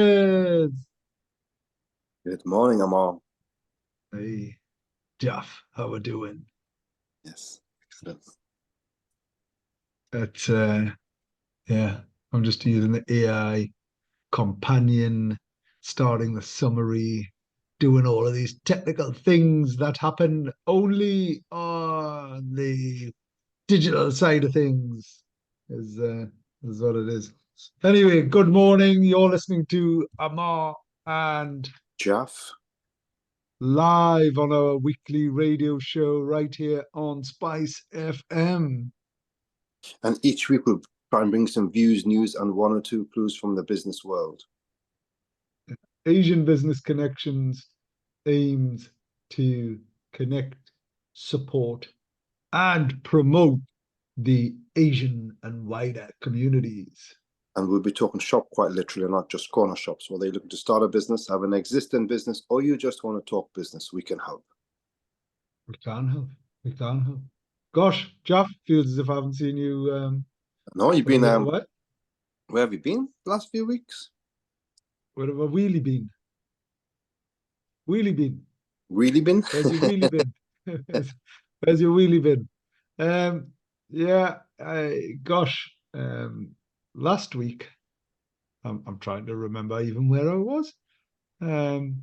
Yes. Good morning, Ammar. Hey, Jalf, how we doing? Yes, excellent. It's yeah, I'm just using the AI companion, starting the summary, doing all of these technical things that happen only on the digital side of things. Is is what it is. Anyway, good morning. You're listening to Ammar and Jalf. live on our weekly radio show right here on Spice FM. And each week we'll try and bring some views, news, and one or two clues from the business world. Asian Business Connections aims to connect, support, and promote the Asian and wider communities. And we'll be talking shop quite literally, not just corner shops. Whether you're looking to start a business, have an existing business, or you just want to talk business, we can help. We can help. We can help. Gosh, Jeff, feels as if I haven't seen you No, you've for a been, little while. where have you been the last few weeks? Where have I wheelie been? Wheelie been. Really been? Where's your wheelie bin? Where's your wheelie bin? Um, yeah, gosh, last week, I'm trying to remember even where I was. Um,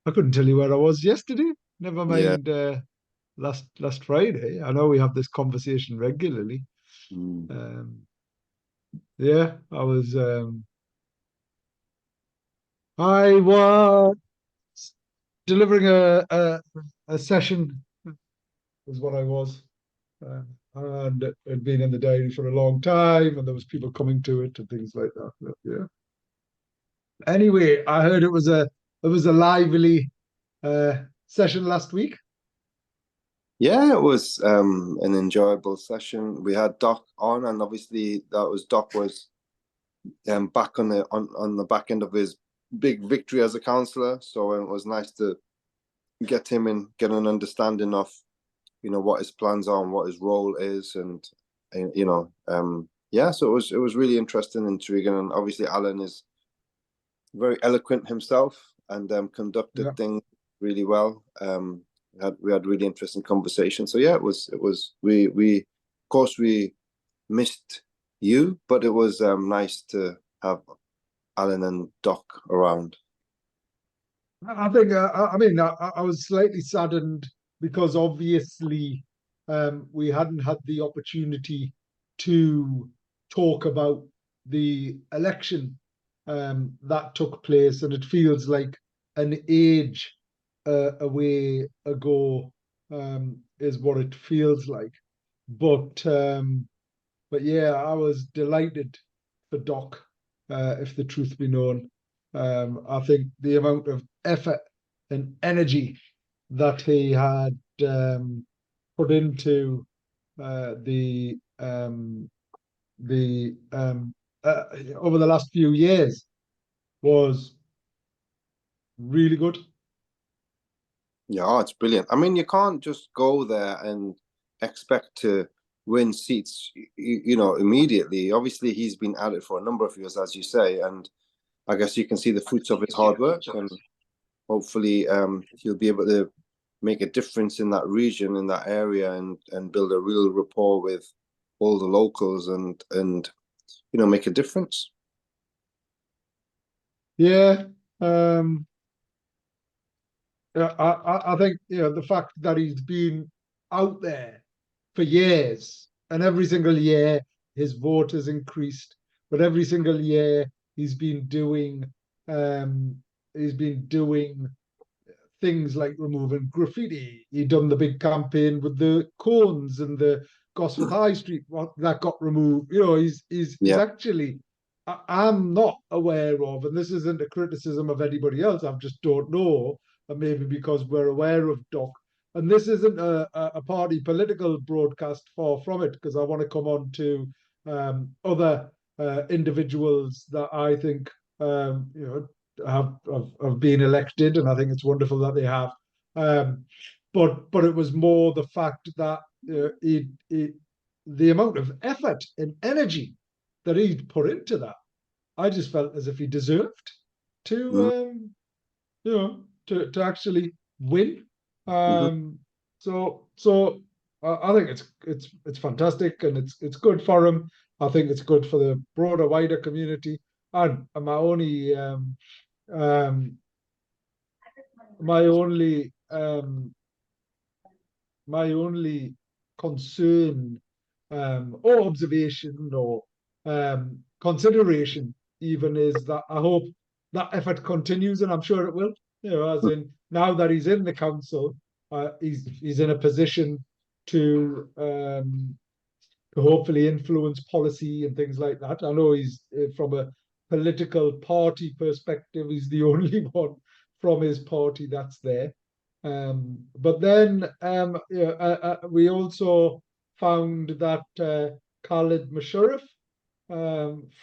I couldn't tell you where I was yesterday. Never Yeah. mind last Friday. I know we have this conversation regularly. Mm. Um, yeah, I was delivering a session was what I was. And it had been in the diary for a long time, and there was people coming to it and things like that. But, yeah. Anyway, I heard it was a lively session last week. Yeah, it was an enjoyable session. We had Doc on, and obviously Doc was back on the back end of his big victory as a councillor. So it was nice to get him in, get an understanding of what his plans are and what his role is, and yeah. So it was really interesting, intriguing, and obviously Alan is very eloquent himself and conducted Yeah. things really well. We had really interesting conversations. So yeah, it was we of course we missed you, but it was nice to have Alan and Doc around. I think, I mean, I was slightly saddened because obviously we hadn't had the opportunity to talk about the election that took place, and it feels like an age away ago, is what it feels like. But yeah, I was delighted for Doc, if the truth be known. I think the amount of effort and energy that he had put into the the over the last few years was really good. Yeah, it's brilliant. I mean, you can't just go there and expect to win seats, immediately. Obviously, he's been at it for a number of years, as you say, and I guess you can see the fruits of his hard work, and hopefully, he'll be able to make a difference in that region, in that area, and build a real rapport with all the locals, and make a difference. Yeah. Um, I think the fact that he's been out there for years, and every single year his vote has increased, but every single year he's been doing um, he's been doing things like removing graffiti. He done the big campaign with the cones and the Gosforth High Street that got removed. He's Yeah, actually, I'm not aware of, and this isn't a criticism of anybody else. I just don't know, and maybe because we're aware of Doc. And this isn't a party political broadcast, far from it, because I want to come on to other individuals that I think have been elected, and I think it's wonderful that they have. Um, but it was more the fact that the amount of effort and energy that he'd put into that. I just felt as if he deserved to, Mm, to actually win. mhm. So I think it's fantastic, and it's good for him. I think it's good for the broader, wider community. And um, my only my only concern, or observation, or consideration even, is that I hope that effort continues, and I'm sure it will. As in, now that he's in the council, he's in a position to hopefully influence policy and things like that. I know he's, from a political party perspective, he's the only one from his party that's there. But then, we also found that Khalid Musharraf,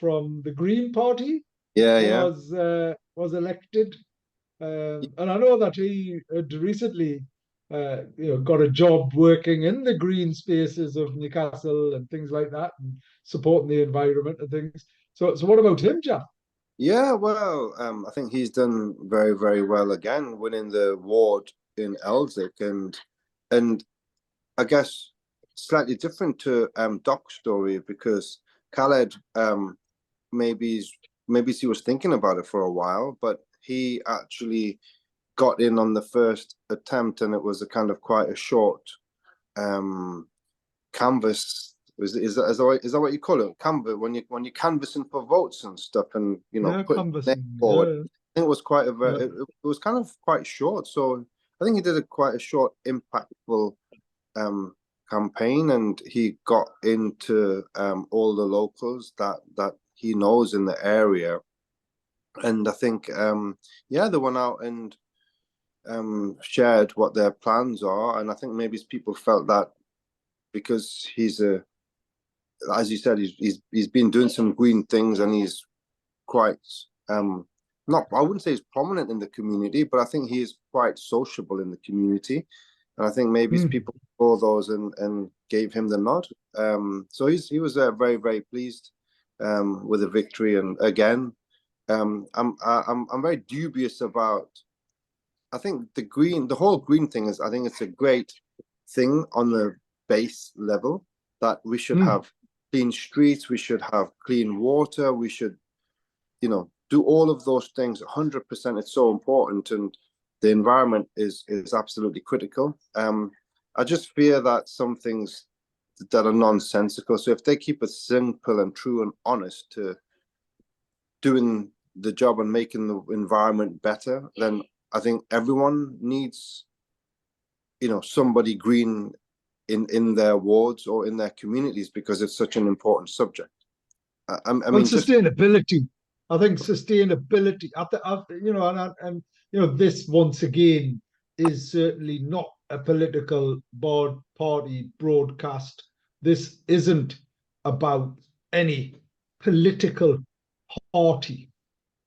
from the Green Party, Yeah, yeah. was elected, and I know that he had recently, got a job working in the green spaces of Newcastle and things like that, and supporting the environment and things. So what about him, Jack? Yeah, well, I think he's done very, very well again, winning the award in Elsick, and I guess slightly different to Doc's story, because Khaled, maybe he was thinking about it for a while, but he actually got in on the first attempt, and it was a kind of quite a short um canvas. Is that what you call it? Canvas, when you're canvassing for votes and stuff, and Yeah, putting name canvassing. forward. Yeah, I think it was quite a yeah. it was kind of quite short. So I think he did a quite a short, impactful um campaign, and he got into all the locals that he knows in the area. And I think yeah, they went out and shared what their plans are, and I think maybe people felt that because he's a, as you said, he's been doing some green things, and he's quite not, I wouldn't say he's prominent in the community, but I think he is quite sociable in the community, and I think maybe Hmm. people saw those and gave him the nod. So he was very, very pleased with the victory, and again, I'm very dubious about. I think the whole green thing is. I think it's a great thing on the base level, that we should Hmm. have clean streets, we should have clean water, we should, do all of those things. 100%, it's so important, and the environment is absolutely critical. I just fear that some things that are nonsensical. So if they keep it simple and true and honest to doing the job and making the environment better, then I think everyone needs, somebody green in their wards or in their communities, because it's such an important subject. I Well, mean, just sustainability. I think sustainability. This once again is certainly not a political board party broadcast. This isn't about any political party.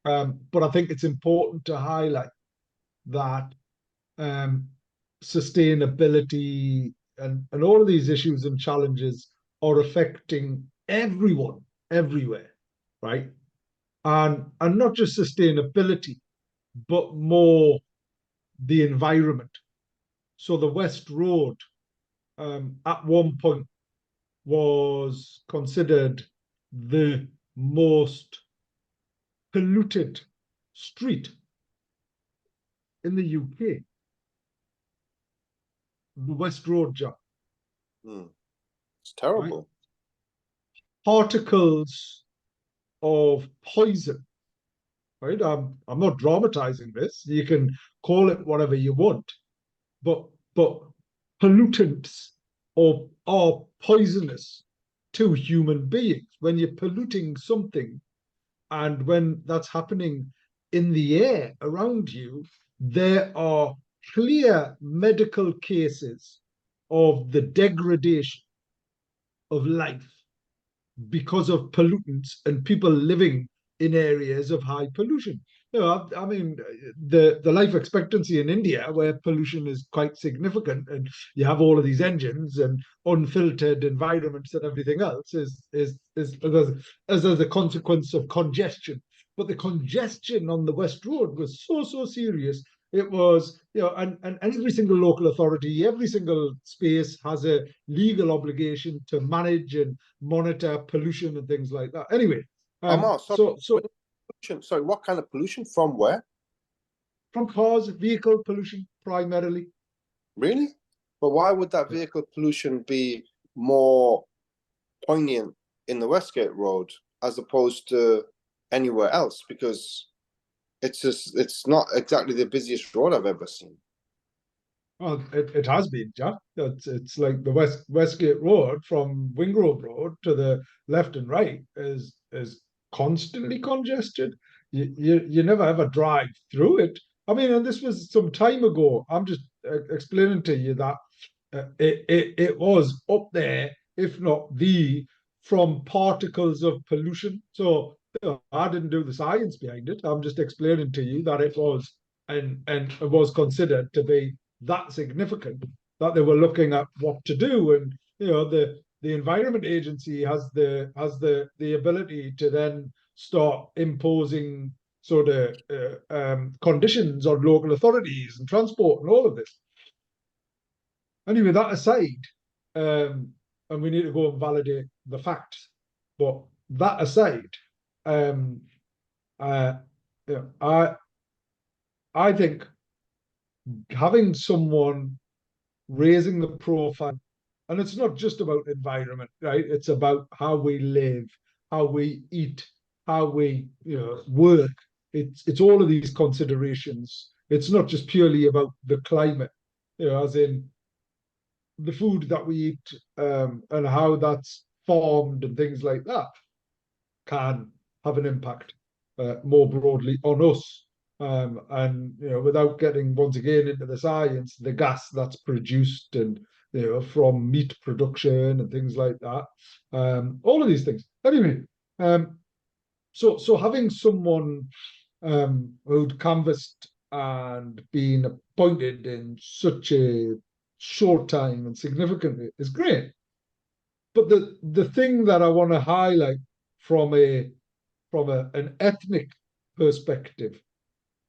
But I think it's important to highlight that, um, sustainability and all of these issues and challenges are affecting everyone everywhere, right? And not just sustainability, but more the environment. So the West Road, at one point, was considered the most polluted street in the UK. The West Road, Jack, it's right? terrible. Particles of poison, right? I'm not dramatizing this. You can call it whatever you want, but but pollutants are poisonous to human beings. When you're polluting something, and when that's happening in the air around you, there are clear medical cases of the degradation of life because of pollutants and people living in areas of high pollution. I mean, the life expectancy in India, where pollution is quite significant, and you have all of these engines and unfiltered environments and everything else, is as a consequence of congestion. but the congestion on the West Road was so serious. It was, and every single local authority, every single space has a legal obligation to manage and monitor pollution and things like that. Anyway, Ammar, sorry, so pollution, sorry, what kind of pollution? From where? from cars, vehicle pollution primarily. Really? But why would that vehicle pollution be more poignant in the Westgate Road as opposed to anywhere else? Because it's not exactly the busiest road I've ever seen. Well, it has been, Jack. It's like the Westgate Road from Wingrove Road to the left and right is constantly congested. You never ever drive through it. I mean, and this was some time ago. I'm just explaining to you that it was up there, if not the, from particles of pollution. So I didn't do the science behind it. I'm just explaining to you that it was and it was considered to be that significant that they were looking at what to do. And the Environment Agency has the ability to then start imposing sort of conditions on local authorities and transport and all of this. Anyway, that aside, and we need to go and validate the facts. But that aside, um, uh, I think having someone raising the profile, and it's not just about environment, right? It's about how we live, how we eat, how we work. It's all of these considerations. It's not just purely about the climate, as in the food that we eat, and how that's formed and things like that can have an impact more broadly on us. And without getting once again into the science, the gas that's produced and from meat production and things like that, all of these things. Anyway, so having someone who'd canvassed and been appointed in such a short time and significantly is great. But the thing that I want to highlight from an ethnic perspective,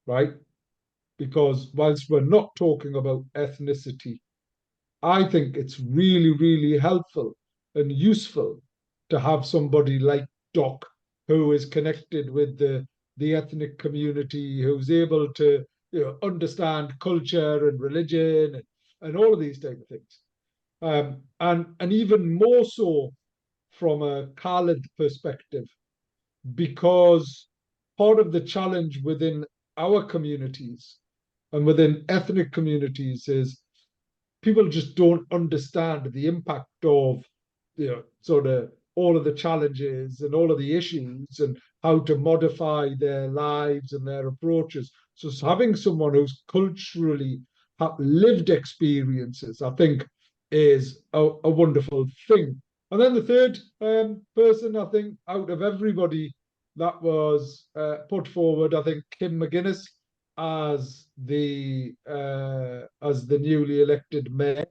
right? Because whilst we're not talking about ethnicity, I think it's really, really helpful and useful to have somebody like Doc who is connected with the ethnic community, who's able to understand culture and religion and all of these type of things. And even more so from a Khalid perspective, because part of the challenge within our communities and within ethnic communities is people just don't understand the impact of sort of all of the challenges and all of the issues and how to modify their lives and their approaches. So having someone who's culturally lived experiences, I think, is a wonderful thing. And then the third person, I think, out of everybody that was put forward, I think Kim McGuinness as the newly elected mayor,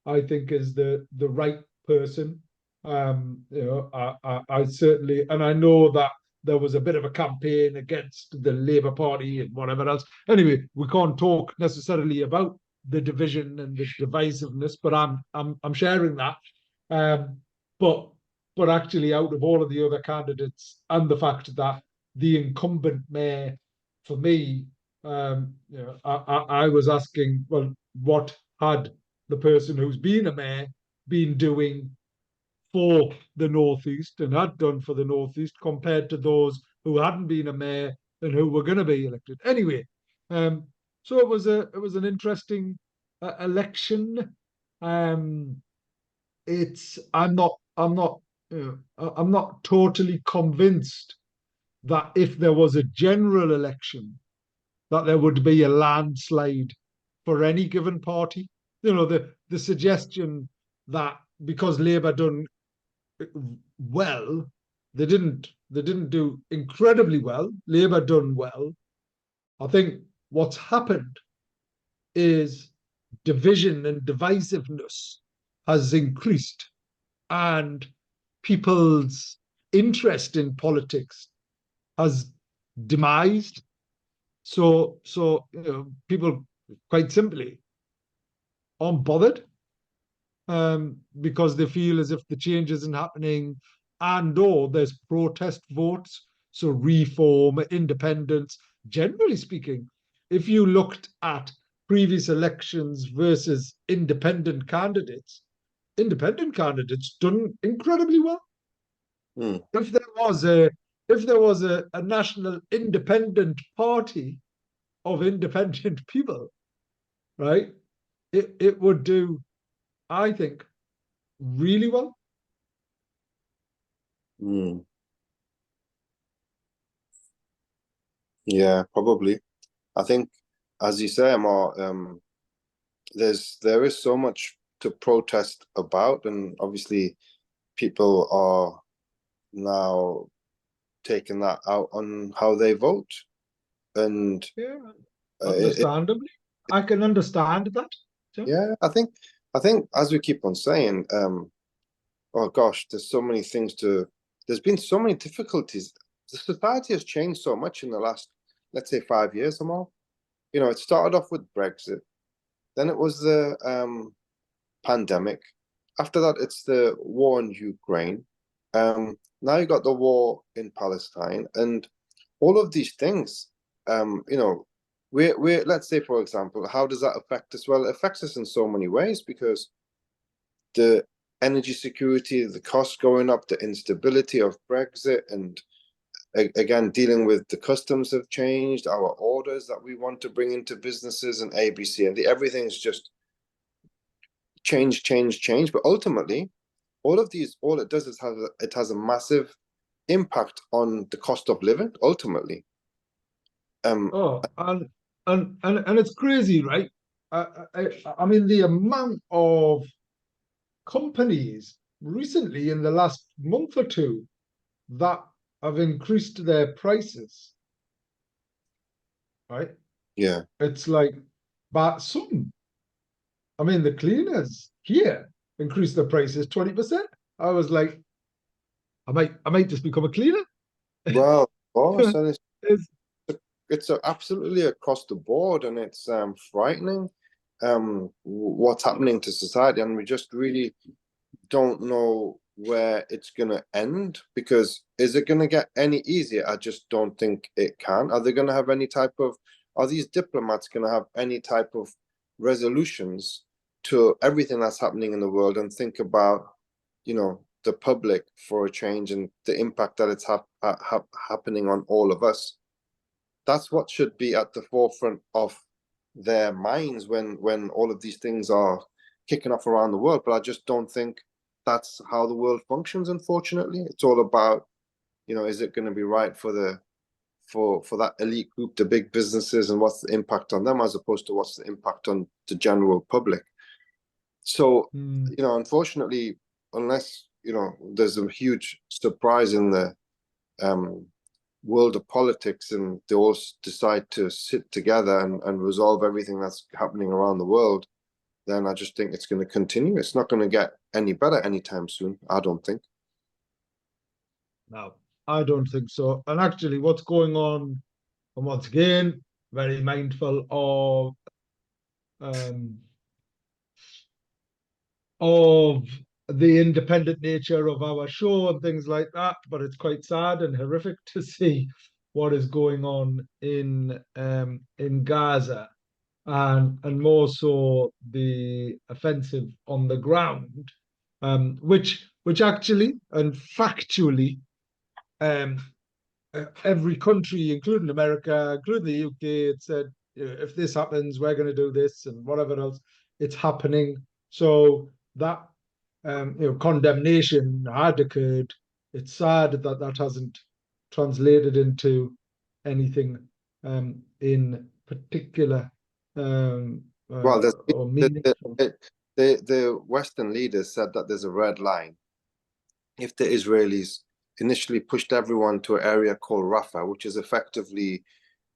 I think is the right person. I certainly, and I know that there was a bit of a campaign against the Labour Party and whatever else. Anyway, we can't talk necessarily about the division and the divisiveness, but I'm sharing that. Um, but but actually, out of all of the other candidates, and the fact that the incumbent mayor, for me, I was asking, well, what had the person who's been a mayor been doing for the Northeast and had done for the Northeast compared to those who hadn't been a mayor and who were going to be elected. Anyway, so it was an interesting election. Um, it's I'm not totally convinced that if there was a general election that there would be a landslide for any given party. The suggestion that because Labour done well, they didn't do incredibly well. Labour done well. I think what's happened is division and divisiveness has increased, and people's interest in politics has demised. So people quite simply aren't bothered, because they feel as if the change isn't happening, and or there's protest votes. So reform, independence. Generally speaking, if you looked at previous elections versus independent candidates done incredibly well. Mm. If there was a national independent party of independent people, right, it would do, I think, really well. Mm. Yeah, probably. I think, as you say, Amar, there is so much to protest about, and obviously people are now taking that out on how they vote, and Yeah, it, understandably. I can understand that. So, yeah, I think as we keep on saying, oh gosh, there's been so many difficulties. The society has changed so much in the last, let's say, 5 years or more. You know, it started off with Brexit, then it was the pandemic. After that, it's the war in Ukraine. Now you got the war in Palestine, and all of these things. You know, we're let's say, for example, how does that affect us? Well, it affects us in so many ways because the energy security, the cost going up, the instability of Brexit, and again dealing with the customs have changed, our orders that we want to bring into businesses and ABC, and everything's just change. But ultimately, all it does is it has a massive impact on the cost of living. Ultimately, oh, and it's crazy, right? I mean, the amount of companies recently in the last month or two that have increased their prices, right? yeah. It's like, but some, I mean, the cleaners here increased their prices 20%. I was like, I might just become a cleaner. Well, of course, and It's, it's absolutely across the board, and it's frightening. What's happening to society, and we just really don't know where it's going to end, because is it going to get any easier? I just don't think it can. Are they going to have any type of, are these diplomats going to have any type of resolutions to everything that's happening in the world, and think about, you know, the public for a change and the impact that it's happening on all of us? That's what should be at the forefront of their minds when all of these things are kicking off around the world. But I just don't think that's how the world functions. Unfortunately, it's all about, you know, is it going to be right for the for that elite group, the big businesses, and what's the impact on them, as opposed to what's the impact on the general public. So, hmm. you know, unfortunately, unless, you know, there's a huge surprise in the um, world of politics and they all decide to sit together and resolve everything that's happening around the world, then I just think it's going to continue. It's not going to get any better anytime soon, I don't think. No, I don't think so. And actually, what's going on, and once again, very mindful um, of the independent nature of our show and things like that. But it's quite sad and horrific to see what is going on in Gaza, and more so the offensive on the ground, which actually and factually, um, every country, including America, including the UK, it said, if this happens, we're going to do this and whatever else. It's happening. So that, condemnation had occurred. It's sad that that hasn't translated into anything in particular, Well, or meaningful. the Western leaders said that there's a red line. If the Israelis initially pushed everyone to an area called Rafah, which is effectively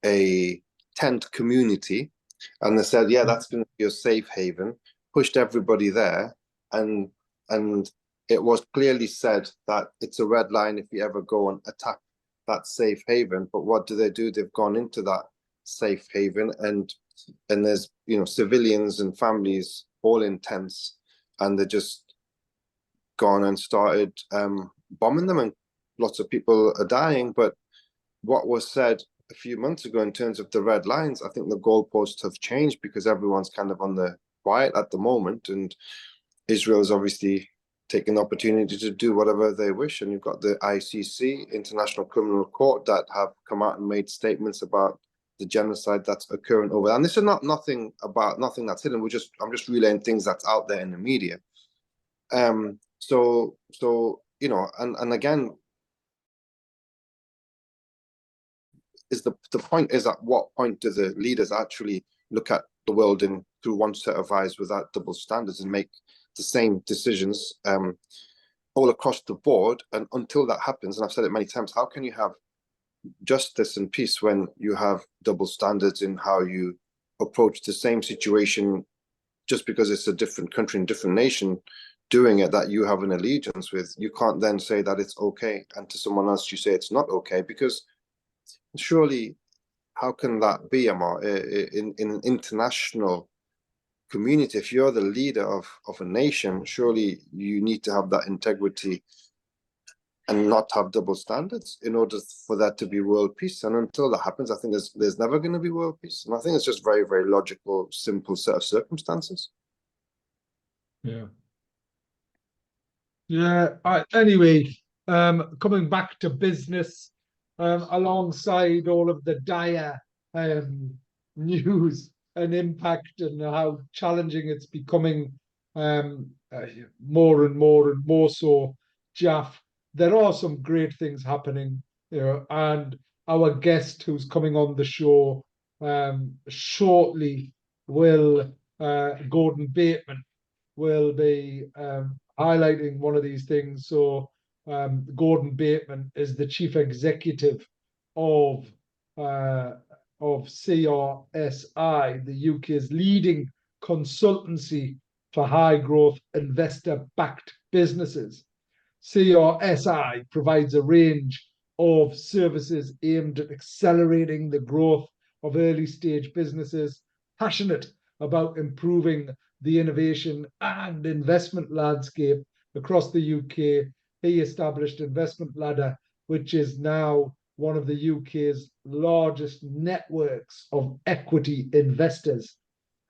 a tent community, and they said, yeah, that's going to be a safe haven, pushed everybody there, and and it was clearly said that it's a red line if you ever go and attack that safe haven. But what do? They've gone into that safe haven, and there's, you know, civilians and families all in tents, and they're just gone and started bombing them, and lots of people are dying. But what was said a few months ago in terms of the red lines, I think the goalposts have changed, because everyone's kind of on the quiet at the moment, and Israel's obviously taking the opportunity to do whatever they wish. And you've got the ICC, International Criminal Court, that have come out and made statements about the genocide that's occurring over there. And this is nothing that's hidden. I'm just relaying things that's out there in the media. So you know, and again, is the point is, at what point do the leaders actually look at the world through one set of eyes without double standards, and make the same decisions all across the board? And until that happens, and I've said it many times, how can you have justice and peace when you have double standards in how you approach the same situation, just because it's a different country and different nation doing it that you have an allegiance with? You can't then say that it's okay, and to someone else you say it's not okay, because surely, how can that be, Ammar, in an international community? If you're the leader of a nation, surely you need to have that integrity and not have double standards in order for that to be world peace. And until that happens, I think there's never going to be world peace. And I think it's just very, very logical, simple set of circumstances. Yeah. Anyway, coming back to business, alongside all of the dire news and impact, and how challenging it's becoming, more and more so, Jalf, there are some great things happening, you know, and our guest who's coming on the show shortly will, Gordon Bateman, will be highlighting one of these things. So Gordon Bateman is the chief executive of CRSI, the UK's leading consultancy for high growth investor backed businesses. CRSI provides a range of services aimed at accelerating the growth of early stage businesses, passionate about improving the innovation and investment landscape across the UK. He established Investment Ladder, which is now one of the UK's largest networks of equity investors.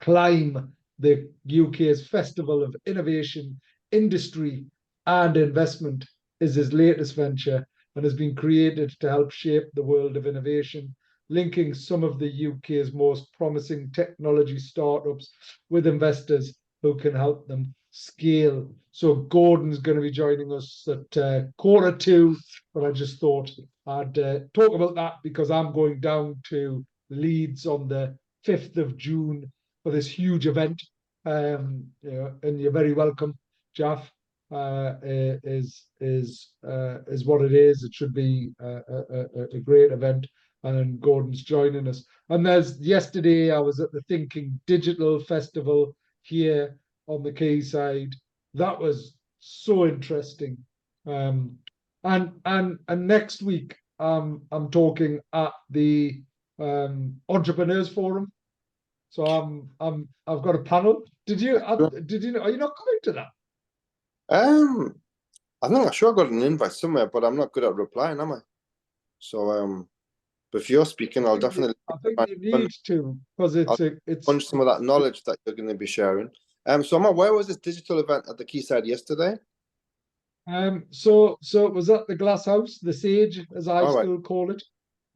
Climb, the UK's Festival of Innovation, Industry and Investment, is his latest venture, and has been created to help shape the world of innovation, linking some of the UK's most promising technology startups with investors who can help them scale. So Gordon's going to be joining us at 1:45, but I just thought I'd talk about that, because I'm going down to Leeds on the 5th of June for this huge event. You know, and you're very welcome, Jalf. Is what it is. It should be a great event, and Gordon's joining us. And yesterday I was at the Thinking Digital Festival here on the quayside. That was so interesting. And next week I'm talking at the Entrepreneurs Forum. So I've got a panel. Did you know? Are you not coming to that? I'm not sure I got an invite somewhere, but I'm not good at replying, am I? So but if you're speaking, I'll definitely. I think you need to, because it's punch some of that knowledge that you're going to be sharing. So Ammar, where was this digital event at the Quayside yesterday? So it was at the Glass House, the Sage, as I All right. still call it.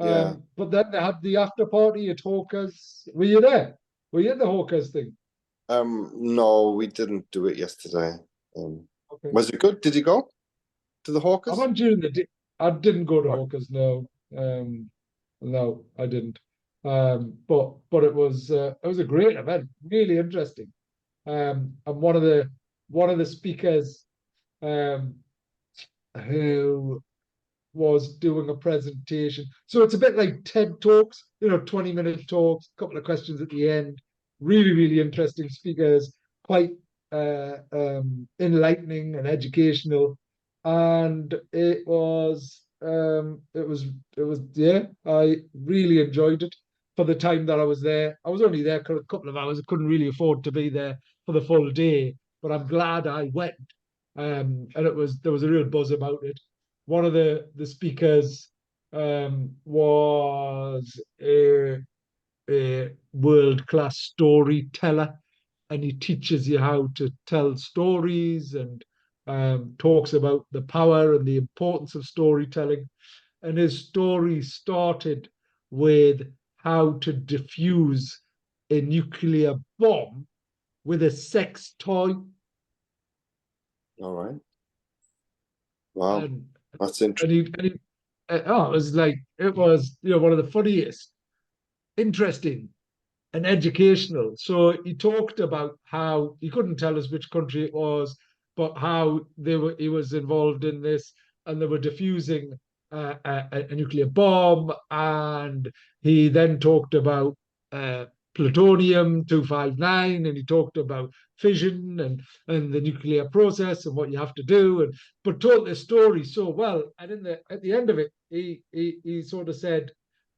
Yeah. But then they had the after party at Hawkers. Were you there? Were you at the Hawkers thing? No, we didn't do it yesterday. Okay. Was it good? Did you go to the I Hawkers? went during the day. I didn't go to Right. Hawkers, no. No, I didn't. But it was a great event, really interesting. And one of the speakers who was doing a presentation. So it's a bit like TED Talks, 20-minute talks, couple of questions at the end. Really, really interesting speakers, quite enlightening and educational. And it was yeah, I really enjoyed it for the time that I was there. I was only there for a couple of hours. I couldn't really afford to be there for the full day, but I'm glad I went. And there was a real buzz about it. One of the speakers was a world-class storyteller, and he teaches you how to tell stories and talks about the power and the importance of storytelling. And his story started with how to defuse a nuclear bomb with a sex toy. All right. Wow. And That's interesting. it was like it was one of the funniest, interesting and educational. So he talked about how he couldn't tell us which country it was, but how he was involved in this, and they were diffusing a nuclear bomb. And he then talked about uh, plutonium 259, and he talked about fission and the nuclear process and what you have to do, and but told the story so well. And at the end of it, he sort of said,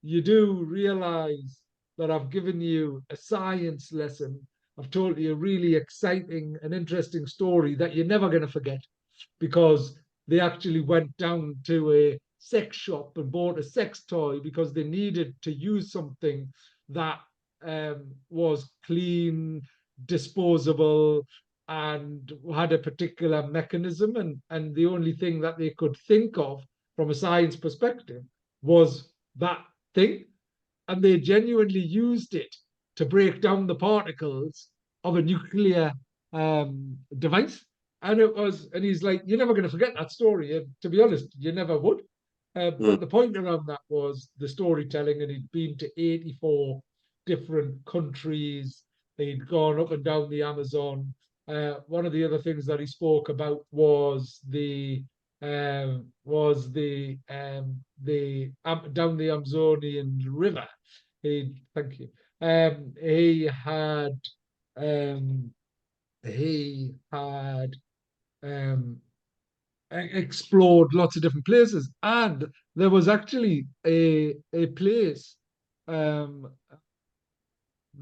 "You do realize that I've given you a science lesson. I've told you a really exciting and interesting story that you're never going to forget, because they actually went down to a sex shop and bought a sex toy because they needed to use something that was clean, disposable, and had a particular mechanism. And the only thing that they could think of from a science perspective was that thing, and they genuinely used it to break down the particles of a nuclear device. And he's like, you're never going to forget that story. And to be honest, you never would. Mm. But the point around that was the storytelling, and he'd been to 84 different countries. He'd gone up and down the Amazon. One of the other things that he spoke about was the down the Amazonian River. Thank you. Um, he had um, he had um, explored lots of different places, and there was actually a place um,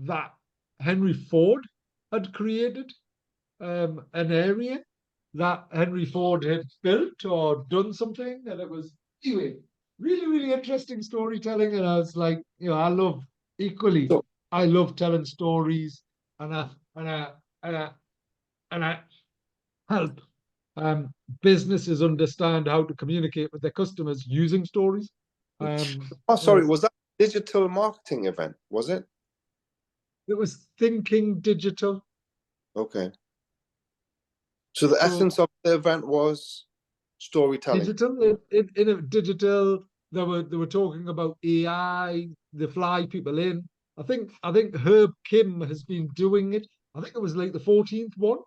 that Henry Ford had created, an area that Henry Ford had built or done something, and it was anyway really really interesting storytelling. And I was like, I love equally. So, I love telling stories, and I and I help um, businesses understand how to communicate with their customers using stories. oh, You know, sorry, was that digital marketing event? Was it? it was thinking digital. Okay. So the So essence of the event was storytelling. digital in a digital, they were talking about AI, they fly people in. I think Herb Kim has been doing it. I think it was like the 14th one,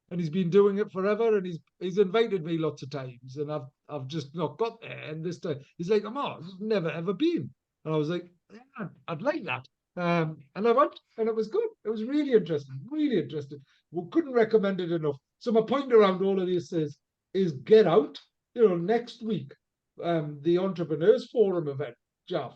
and he's been doing it forever, and he's invited me lots of times, and I've just not got there. And this time he's like, I've never ever been. And I was like, yeah, I'd like that. And I went, and it was good. It was really interesting, really interesting. We couldn't recommend it enough. So my point around all of this is get out. Next week, the Entrepreneurs Forum event, Jeff,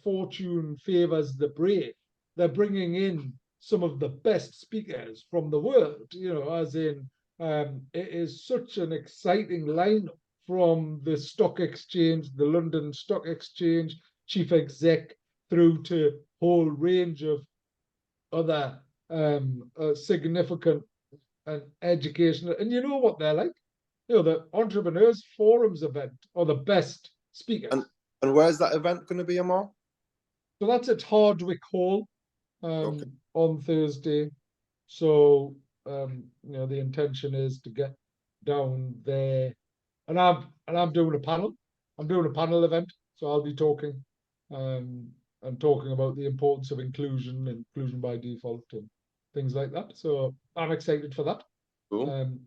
fortune favors the brave. They're bringing in some of the best speakers from the world, as in, it is such an exciting lineup from the stock exchange, the London Stock Exchange chief exec, through to whole range of other significant and educational. And you know what they're like? The Entrepreneurs Forums event are the best And speakers. and where's that event going to be, Ammar? So that's at Hardwick Hall Okay. on Thursday. So the intention is to get down there, and I'm doing a panel. I'm doing a panel event, so I'll be talking um, and talking about the importance of inclusion by default, and things like that. So I'm excited for that. Cool. Um,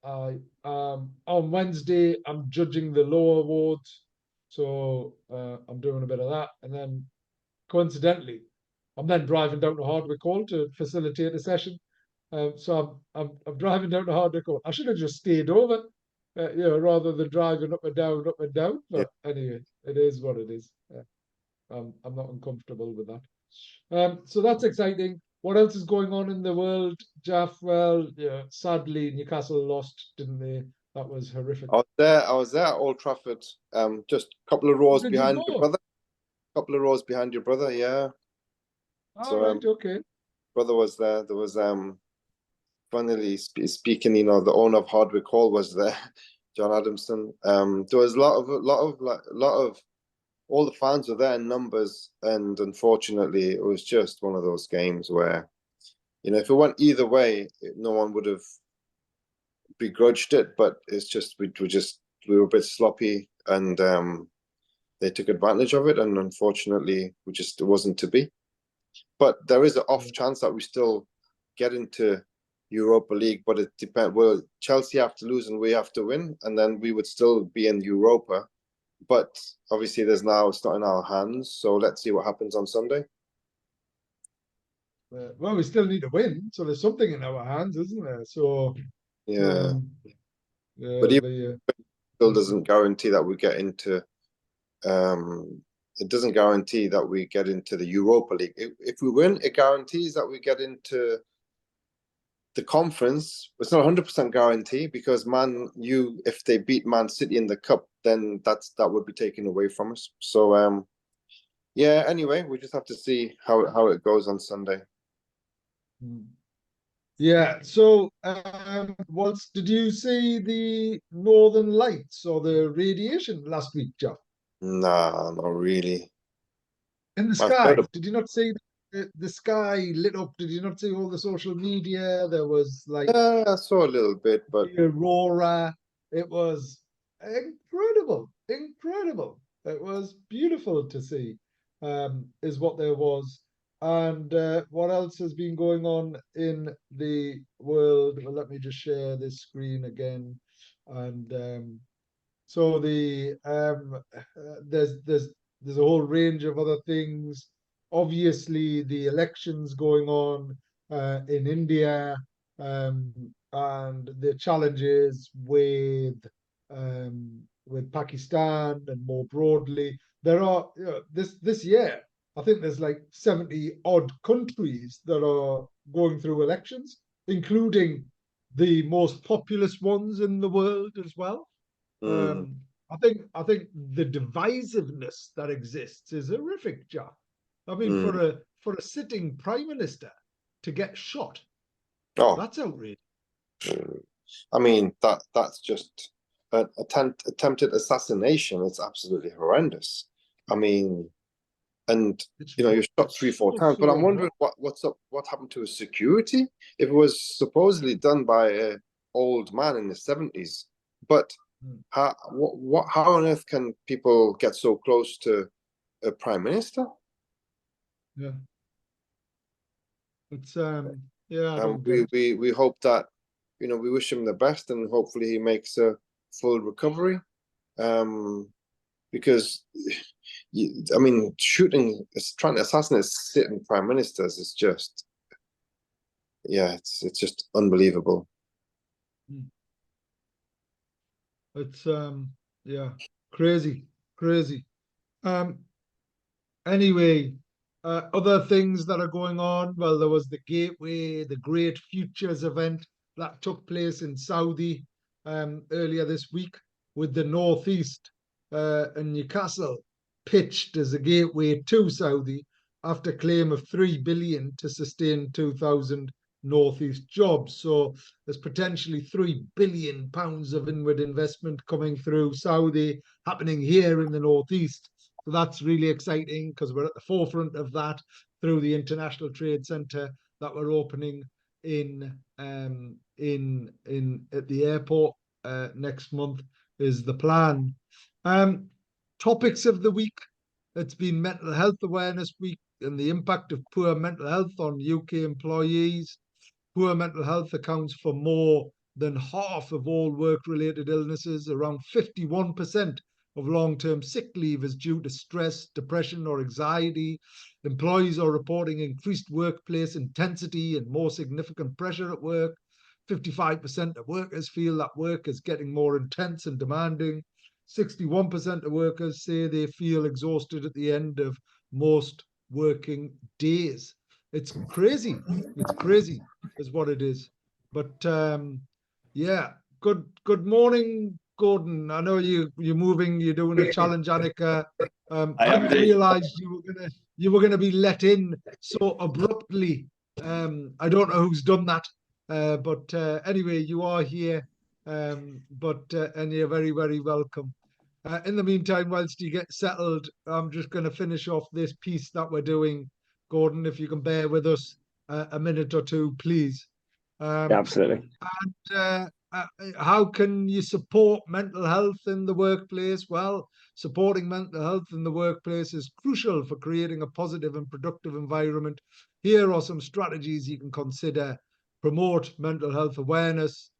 I on Wednesday I'm judging the lower awards, so I'm doing a bit of that, and then coincidentally, I'm then driving down to Hardwick Hall to facilitate a session. So I'm driving down to Hardwick Hall. I should have just stayed over, rather than driving up and down, up and down. Yeah. But anyway, it is what it is. I'm not uncomfortable with that. So that's exciting. What else is going on in the world, Jeff? Well, yeah, sadly, Newcastle lost, didn't they? That was horrific. I was there at Old Trafford, just a couple of Oh, rows did you behind your go? brother. Couple of rows behind your brother, yeah. All So right, okay. brother was there. There was funnily speaking, the owner of Hardwick Hall was there, John Adamson. There was a lot of all the fans were there in numbers, and unfortunately, it was just one of those games where, if it went either way, no one would have begrudged it. But it's just we were a bit sloppy, and they took advantage of it, and unfortunately, it wasn't to be. But there is an off chance that we still get into Europa League, but it depends. Well, Chelsea have to lose and we have to win, and then we would still be in Europa. But obviously, it's not in our hands. So let's see what happens on Sunday. Well, we still need to win, so there's something in our hands, isn't there? So, Yeah, um, but yeah, even the still doesn't guarantee that we get into. It doesn't guarantee that we get into the Europa League. If we win, it guarantees that we get into the conference. It's not 100% guarantee because if they beat Man City in the cup, then that would be taken away from us. So yeah. Anyway, we just have to see how it goes on Sunday. Yeah. So, did you see the Northern Lights or the radiation last week, Jeff? Nah, not really. In the I've heard skies? of. Did you not see the sky lit up? Did you not see all the social media? There was like I saw a little bit, but the aurora. It was incredible, incredible. It was beautiful to see, is what there was. And what else has been going on in the world? Well, let me just share this screen again. And so there's a whole range of other things. Obviously, the elections going on in India, um, and the challenges with Pakistan and more broadly. There are this year, I think there's like 70 odd countries that are going through elections, including the most populous ones in the world as well. mm, Um, I think the divisiveness that exists is horrific, Jack. I mean, mm. for a sitting prime minister to get shot, Oh, that's outrageous. I mean that's just an attempted assassination. It's absolutely horrendous. I mean, and It's you're shot it's three, four so times. But I'm so wrong. wondering what's up. What happened to his security? If it was supposedly done by an old man in the 70s, but Hmm. how on earth can people get so close to a prime minister? Yeah, it's yeah, I And don't get we it. we we hope that we wish him the best, and hopefully he makes a full recovery. Um, because I mean, trying to assassinate sitting prime ministers is just, yeah, it's just unbelievable. Hmm. It's yeah, crazy, crazy. Um, Anyway, other things that are going on. Well, there was the Gateway, the Great Futures event that took place in Saudi earlier this week, with the Northeast and Newcastle pitched as a gateway to Saudi after claim of 3 billion to sustain 2,000 Northeast jobs. So there's potentially £3 billion of inward investment coming through Saudi happening here in the Northeast. So that's really exciting because we're at the forefront of that through the International Trade Centre that we're opening in at the airport next month is the plan. Topics of the week. It's been Mental Health Awareness Week and the impact of poor mental health on UK employees. Poor mental health accounts for more than half of all work-related illnesses. Around 51% of long-term sick leave is due to stress, depression, or anxiety. Employees are reporting increased workplace intensity and more significant pressure at work. 55% of workers feel that work is getting more intense and demanding. 61% of workers say they feel exhausted at the end of most working days. It's crazy. It's crazy, is what it is. But yeah, good morning, Gordon. I know you're moving, you're doing a challenge, Annika. I I am didn't indeed. realize you were gonna be let in so abruptly. I don't know who's done that, but anyway, you are here, and you're very, very welcome. In the meantime, whilst you get settled, I'm just going to finish off this piece that we're doing. Gordon, if you can bear with us a minute or two, please. Yeah, absolutely. How can you support mental health in the workplace? Well, supporting mental health in the workplace is crucial for creating a positive and productive environment. Here are some strategies you can consider: promote mental health awareness,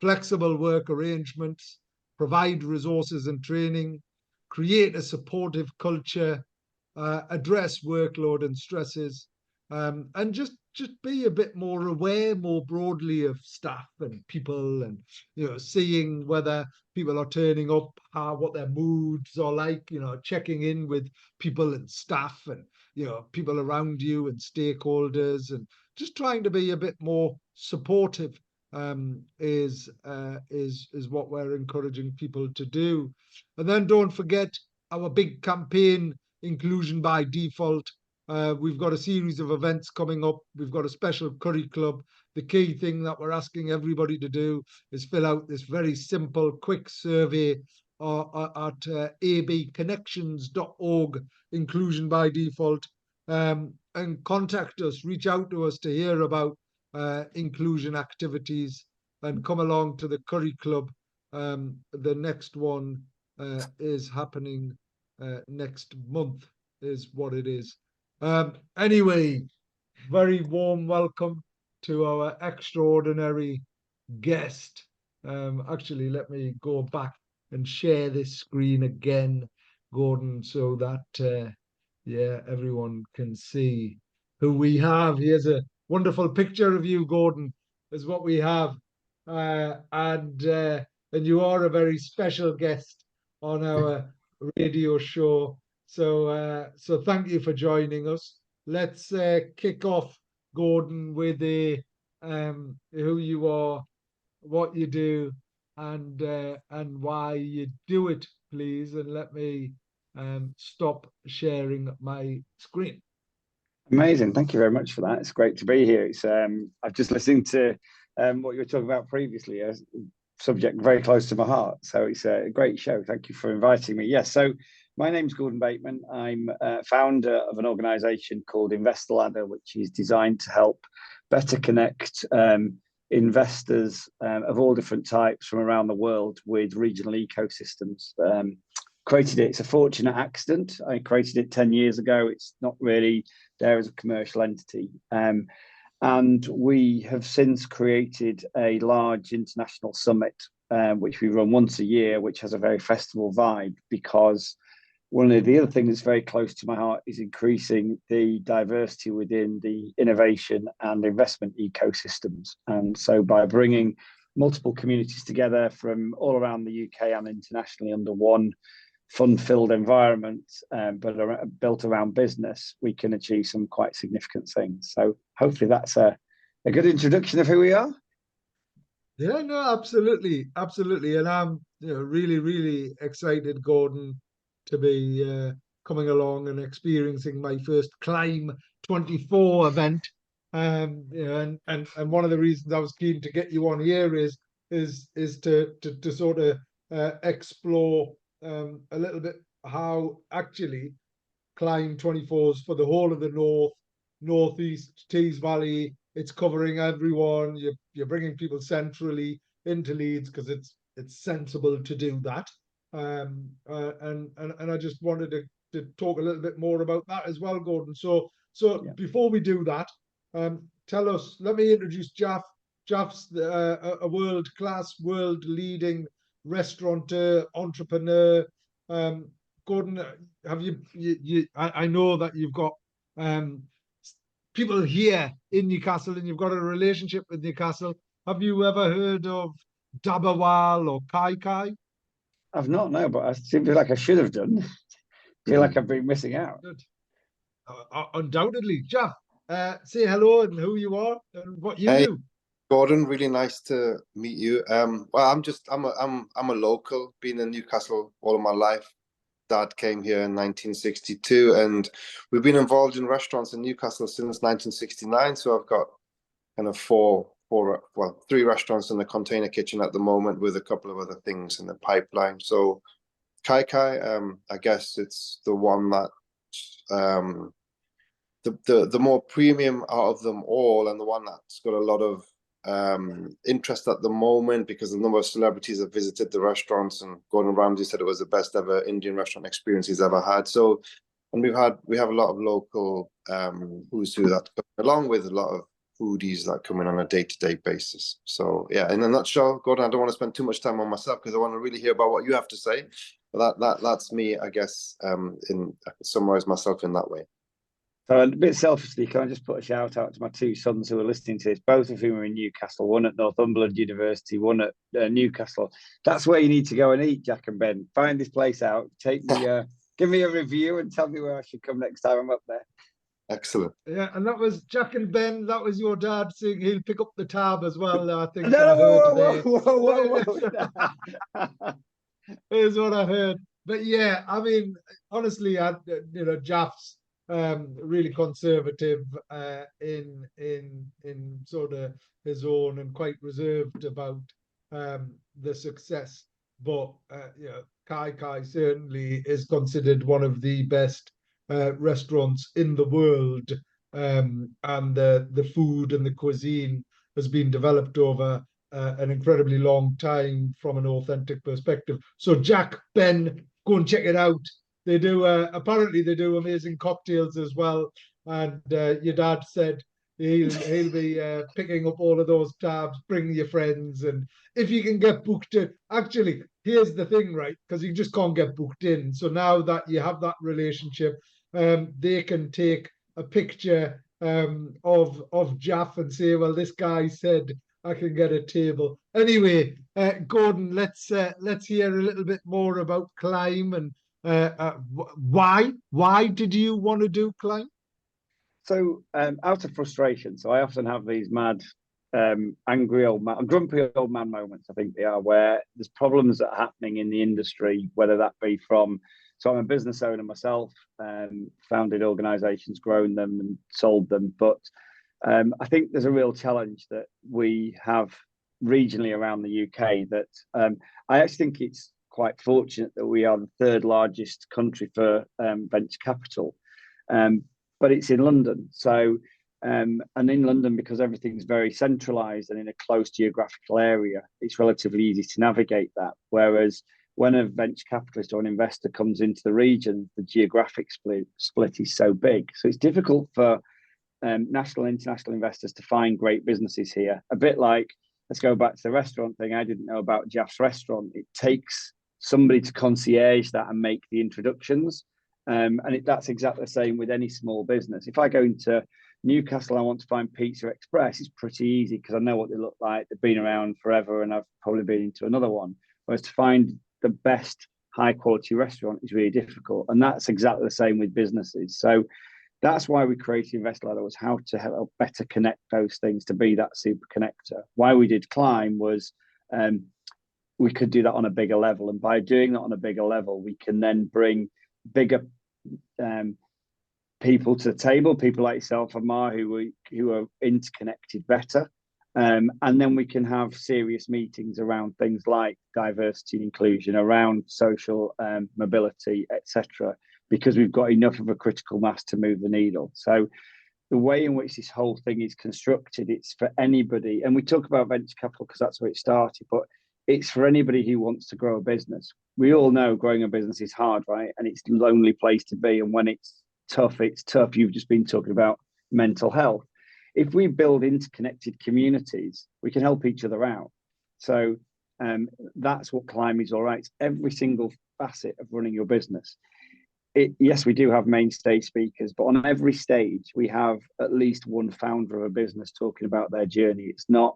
flexible work arrangements, provide resources and training, create a supportive culture, address workload and stresses, and just be a bit more aware more broadly of staff and people, and seeing whether people are turning up, how what their moods are like, checking in with people and staff, and people around you and stakeholders, and just trying to be a bit more supportive, is what we're encouraging people to do. And then don't forget our big campaign, Inclusion by Default. We've got a series of events coming up. We've got a special curry club. The key thing that we're asking everybody to do is fill out this very simple, quick survey at abconnections.org, Inclusion by Default, and contact us, reach out to us to hear about inclusion activities, and come along to the curry club. The next one is happening next month, is what it is. Anyway, very warm welcome to our extraordinary guest. Actually, let me go back and share this screen again, Gordon, so that yeah, everyone can see who we have. Here's a wonderful picture of you, Gordon, is what we have. And you are a very special guest on our radio show. So thank you for joining us. Let's kick off, Gordon, with who you are, what you do, and why you do it, please. And let me stop sharing my screen. Amazing. Thank you very much for that. It's great to be here. It's I've just listened to what you were talking about previously, a subject very close to my heart. So it's a great show. Thank you for inviting me. Yes. So my name's Gordon Bateman. I'm founder of an organisation called Investor Ladder, which is designed to help better connect investors of all different types from around the world with regional ecosystems. Created it. It's a fortunate accident. I created it 10 years ago. It's not really there as a commercial entity. And we have since created a large international summit, which we run once a year, which has a very festival vibe, because one of the other things that's very close to my heart is increasing the diversity within the innovation and investment ecosystems. And so by bringing multiple communities together from all around the UK and internationally under one fun-filled environment, but built around business, we can achieve some quite significant things. So hopefully that's a good introduction of who we are. Yeah, no, absolutely, absolutely. And I'm really, really excited, Gordon, to be coming along and experiencing my first Climb 24 event. And one of the reasons I was keen to get you on here is to sort of explore a little bit how actually Climb 24s for the whole of the northeast, Tees Valley. It's covering everyone. You're bringing people centrally into Leeds because it's sensible to do that. And I just wanted to talk a little bit more about that as well, Gordon. So yeah. Before we do that, tell us. Let me introduce Jalf. Jalf's a world-class, world-leading restaurateur, entrepreneur. Gordon, have you I know that you've got people here in Newcastle, and you've got a relationship with Newcastle. Have you ever heard of Dabawal or Kai Kai? I've not, no, but I feel like I should have done. Feel like I've been missing out. Good. Undoubtedly. Jeff, say hello and who you are and what you Hey, do. Gordon, really nice to meet you. Well, I'm a local, been in Newcastle all of my life. Dad came here in 1962, and we've been involved in restaurants in Newcastle since 1969. So I've got kind of three restaurants in the container kitchen at the moment, with a couple of other things in the pipeline. So Kai Kai, I guess it's the one that the more premium out of them all, and the one that's got a lot of interest at the moment, because the number of celebrities have visited the restaurants, and Gordon Ramsay said it was the best ever Indian restaurant experience he's ever had. So, and we have a lot of local who's who that come, along with a lot of foodies that come in on a day-to-day basis. So yeah, in a nutshell, Gordon, I don't want to spend too much time on myself because I want to really hear about what you have to say. But that's me, I guess. I can summarize myself in that way. So a bit selfishly, can I just put a shout out to my two sons who are listening to this, both of whom are in Newcastle, one at Northumberland University, one at Newcastle. That's where you need to go and eat, Jack and Ben. Find this place out, take me, give me a review and tell me where I should come next time I'm up there. Excellent. Yeah, and that was Jack and Ben. That was your dad saying he'll pick up the tab as well. I think No, I heard whoa. is what I heard. But yeah, I mean, honestly, Jaff's really conservative in sort of his own, and quite reserved about the success. But Kai Kai certainly is considered one of the best restaurants in the world, and the food and the cuisine has been developed over an incredibly long time from an authentic perspective. So Jack, Ben, go and check it out. They do apparently they do amazing cocktails as well. And your dad said he'll be picking up all of those tabs. Bring your friends, and if you can get booked in. Actually, here's the thing, right? Because you just can't get booked in. So now that you have that relationship, they can take a picture of Jaff and say, well, this guy said I can get a table. Anyway, Gordon, let's hear a little bit more about Climb, and why did you want to do Climb? So out of frustration, so I often have these mad, angry old man, grumpy old man moments, I think they are, where there's problems that are happening in the industry, whether that be from, so I'm a business owner myself, founded organizations, grown them and sold them. But I think there's a real challenge that we have regionally around the UK that I actually think it's quite fortunate that we are the third largest country for venture capital. But it's in London. So, and in London, because everything's very centralized and in a close geographical area, it's relatively easy to navigate that. Whereas when a venture capitalist or an investor comes into the region, the geographic split is so big. So it's difficult for national and international investors to find great businesses here. A bit like, let's go back to the restaurant thing. I didn't know about Jaff's restaurant. It takes somebody to concierge that and make the introductions. That's exactly the same with any small business. If I go into Newcastle, I want to find Pizza Express, it's pretty easy because I know what they look like. They've been around forever and I've probably been into another one. Whereas to find the best high quality restaurant is really difficult. And that's exactly the same with businesses. So that's why we created Investor Ladder, was how to help better connect those things to be that super connector. Why we did Climb was we could do that on a bigger level. And by doing that on a bigger level, we can then bring bigger people to the table, people like yourself, Ammar, who are interconnected better. And then we can have serious meetings around things like diversity and inclusion, around social mobility, etc., because we've got enough of a critical mass to move the needle. So the way in which this whole thing is constructed, it's for anybody, and we talk about venture capital because that's where it started, but it's for anybody who wants to grow a business. We all know growing a business is hard, right? And it's a lonely place to be. And when it's tough, it's tough. You've just been talking about mental health. If we build interconnected communities, we can help each other out. So that's what Climb is all right. It's every single facet of running your business. Yes, we do have main stage speakers, but on every stage, we have at least one founder of a business talking about their journey. It's not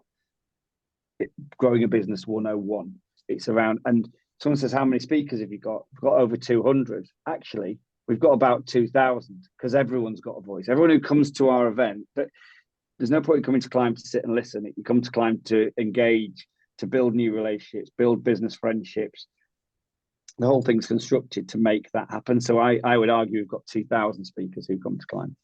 growing a business 101. It's around, and someone says, how many speakers have you got? We've got over 200. Actually, we've got about 2,000 because everyone's got a voice. Everyone who comes to our event, but there's no point in coming to Climb to sit and listen. You come to Climb to engage, to build new relationships, build business friendships. The whole thing's constructed to make that happen. So I would argue we've got 2,000 speakers who come to Climb.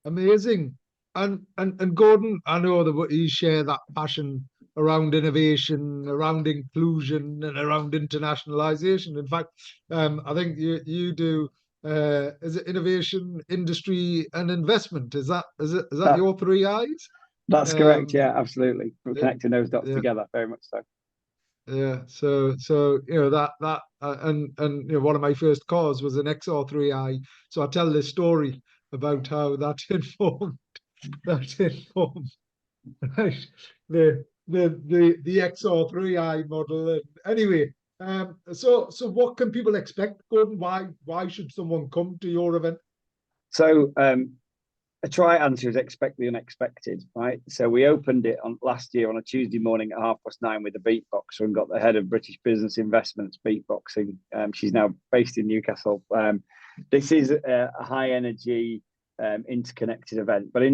Amazing. And Gordon, I know that you share that passion around innovation, around inclusion, and around internationalization. In fact, I think you do. Is it innovation, industry, and investment? Is that your three eyes? That's correct. Yeah, absolutely. We're connecting those dots yeah. together, very much so. Yeah. So and one of my first cars was an XR3i. So I tell this story about how that informed right the XR3i model. And anyway, so what can people expect, Gordon? Why should someone come to your event? So a try answer is expect the unexpected, right? So we opened it on last year on a Tuesday morning at 9:30 with a beatboxer and got the head of British Business Investments beatboxing. She's now based in Newcastle. This is a high energy, interconnected event, but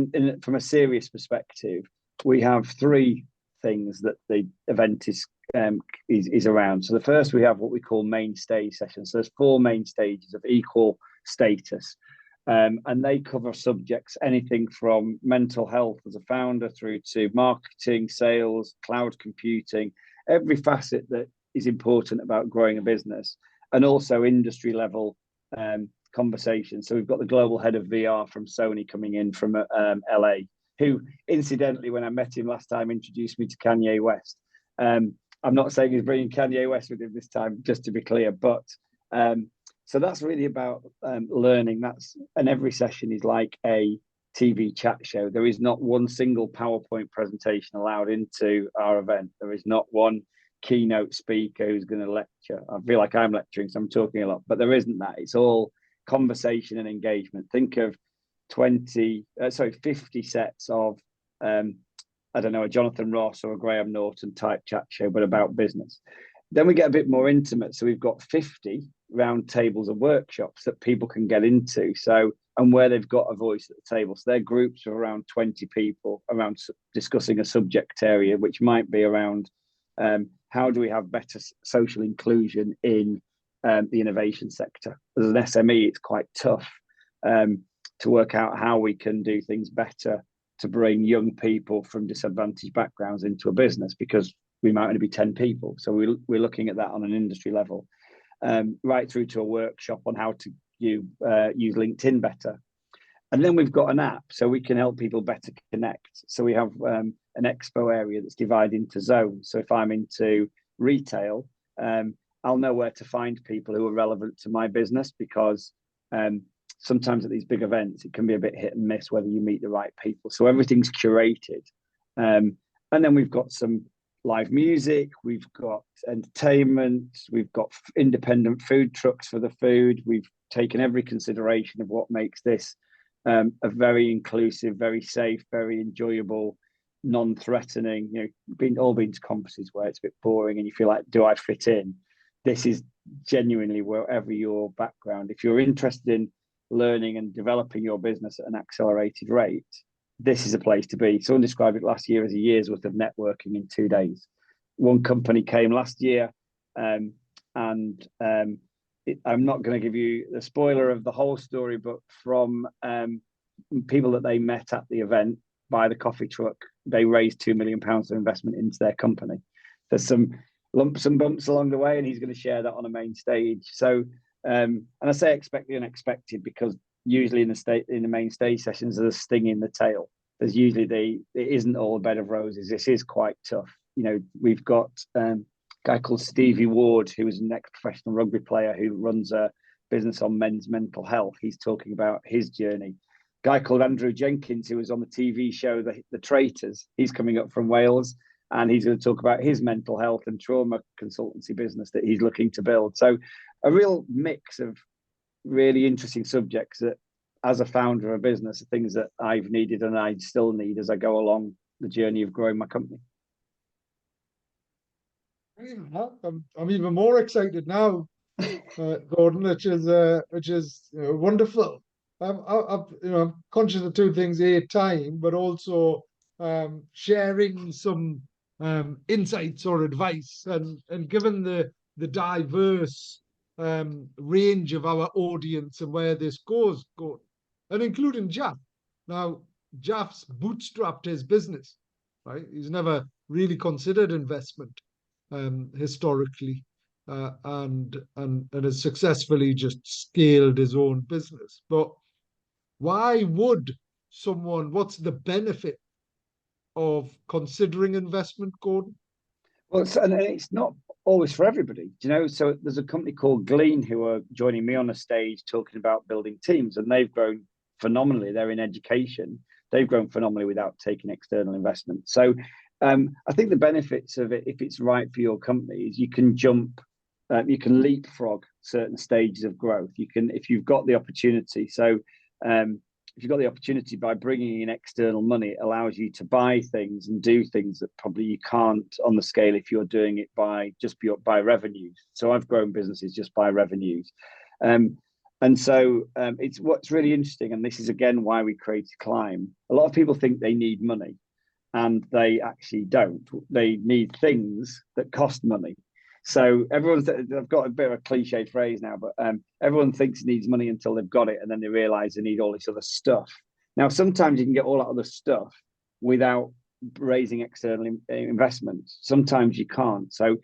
from a serious perspective, we have three things that the event is around. So the first, we have what we call main stage sessions. So there's 4 main stages of equal status. And they cover subjects, anything from mental health as a founder through to marketing, sales, cloud computing, every facet that is important about growing a business, and also industry level conversations. So we've got the global head of VR from Sony coming in from LA, who incidentally, when I met him last time, introduced me to Kanye West. I'm not saying he's bringing Kanye West with him this time, just to be clear, but so that's really about learning. And every session is like a TV chat show. There is not one single PowerPoint presentation allowed into our event. There is not one keynote speaker who's going to lecture. I feel like I'm lecturing, so I'm talking a lot, but there isn't that. It's all conversation and engagement. Think of 50 sets of, I don't know, a Jonathan Ross or a Graham Norton type chat show, but about business. Then we get a bit more intimate. So we've got 50 round tables of workshops that people can get into. So, and where they've got a voice at the table. So they're groups of around 20 people around discussing a subject area, which might be around how do we have better social inclusion in the innovation sector. As an SME, it's quite tough to work out how we can do things better to bring young people from disadvantaged backgrounds into a business, because we might only be 10 people. So we're looking at that on an industry level, right through to a workshop on how to use LinkedIn better. And then we've got an app, so we can help people better connect. So we have an expo area that's divided into zones. So if I'm into retail, I'll know where to find people who are relevant to my business, because sometimes at these big events, it can be a bit hit and miss whether you meet the right people. So everything's curated. And then we've got some live music, we've got entertainment, we've got independent food trucks for the food. We've taken every consideration of what makes this a very inclusive, very safe, very enjoyable, non-threatening. All been to conferences where it's a bit boring and you feel like, do I fit in? This is genuinely, wherever your background, if you're interested in learning and developing your business at an accelerated rate, this is a place to be. Someone described it last year as a year's worth of networking in 2 days. One company came last year, and I'm not going to give you the spoiler of the whole story, but from people that they met at the event by the coffee truck, they raised £2 million of investment into their company. There's some lumps and bumps along the way, and he's going to share that on a main stage. So, and I say expect the unexpected because usually in the main stage sessions, there's a sting in the tail. There's usually it isn't all a bed of roses. This is quite tough. We've got a guy called Stevie Ward, who is an ex-professional rugby player who runs a business on men's mental health. He's talking about his journey. A guy called Andrew Jenkins, who was on the TV show The Traitors. He's coming up from Wales, and he's going to talk about his mental health and trauma consultancy business that he's looking to build. So a real mix of really interesting subjects that, as a founder of a business, are things that I've needed and I still need as I go along the journey of growing my company. I'm even more excited now, Gordon, which is wonderful. I'm conscious of two things: time, but also sharing some insights or advice. And given the diverse range of our audience and where this goes, Gordon, and including Jalf. Now, Jalf's bootstrapped his business, right? He's never really considered investment historically. And has successfully just scaled his own business. But why would someone? What's the benefit of considering investment, Gordon? Well, and it's not always for everybody, you know. So there's a company called Glean who are joining me on a stage talking about building teams, and they've grown phenomenally. They're in education. They've grown phenomenally without taking external investment. So I think the benefits of it, if it's right for your company, is you can jump. You can leapfrog certain stages of growth. You can, if you've got the opportunity. So if you've got the opportunity by bringing in external money, it allows you to buy things and do things that probably you can't on the scale if you're doing it by revenues. So I've grown businesses just by revenues. And so it's what's really interesting, and this is again why we created Climb. A lot of people think they need money, and they actually don't. They need things that cost money. So I've got a bit of a cliche phrase now, but everyone thinks it needs money until they've got it, and then they realize they need all this other stuff. Now, sometimes you can get all that other stuff without raising external investments. Sometimes you can't. So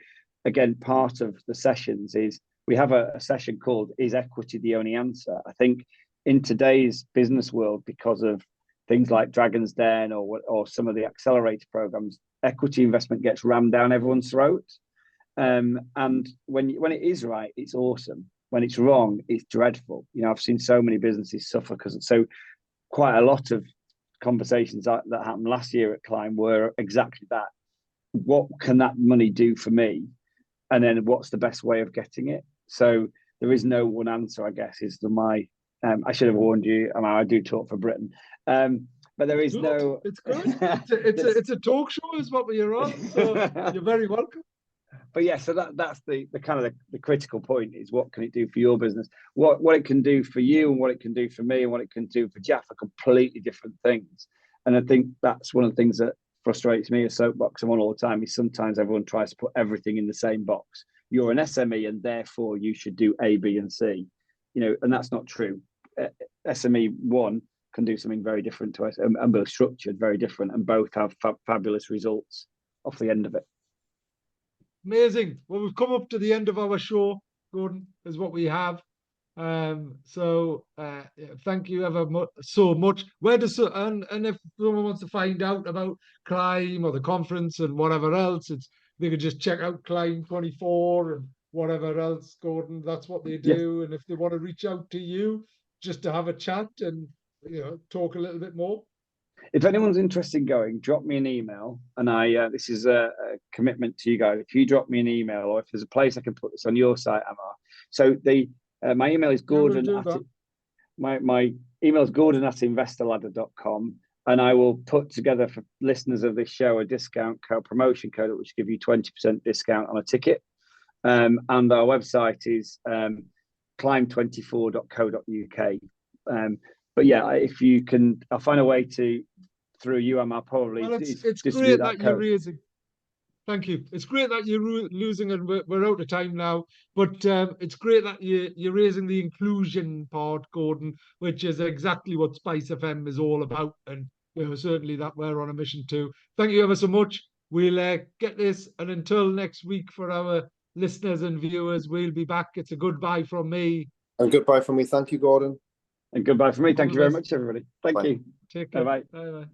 again, part of the sessions is we have a session called "Is Equity the Only Answer?" I think in today's business world, because of things like Dragon's Den or some of the accelerator programs, equity investment gets rammed down everyone's throats. And when it is right, it's awesome. When it's wrong, it's dreadful. You know, I've seen so many businesses suffer because so quite a lot of conversations that happened last year at Climb were exactly that. What can that money do for me? And then what's the best way of getting it? So there is no one answer, I guess, is my I should have warned you. I do talk for Britain. But there is no. It's good. It's a talk show, is what we're on. So you're very welcome. But yeah, so that's the kind of the critical point is what can it do for your business? What it can do for you and what it can do for me and what it can do for Jalf are completely different things. And I think that's one of the things that frustrates me, a soapbox I'm on all the time, is sometimes everyone tries to put everything in the same box. You're an SME and therefore you should do A, B, and C. You know, and that's not true. SME 1 can do something very different to us and both structured very different, and both have fabulous results off the end of it. Amazing. Well, we've come up to the end of our show, Gordon, is what we have. So thank you ever so much. Where does and if someone wants to find out about Climb or the conference and whatever else, they could just check out Climb 24 and whatever else, Gordon. That's what they do. Yes. And if they want to reach out to you just to have a chat and talk a little bit more. If anyone's interested in going, drop me an email, and this is a commitment to you guys. If you drop me an email, or if there's a place I can put this on your site, Ammar. So my email is Gordon. My email is Gordon@investorladder.com, and I will put together for listeners of this show a discount code, promotion code, which will give you 20% discount on a ticket. And our website is climb24.co.uk. But yeah, if you can, I'll find a way to through you, Ammar, probably. Well, it's great that you're raising. Thank you. It's great that you're losing, and we're out of time now. But it's great that you're raising the inclusion part, Gordon, which is exactly what Spice FM is all about, and certainly that we're on a mission to. Thank you ever so much. We'll get this, and until next week for our listeners and viewers, we'll be back. It's a goodbye from me. And goodbye from me. Thank you, Gordon. And goodbye from me. Thank you very much, everybody. Thank you. Take care. Bye-bye. Bye-bye.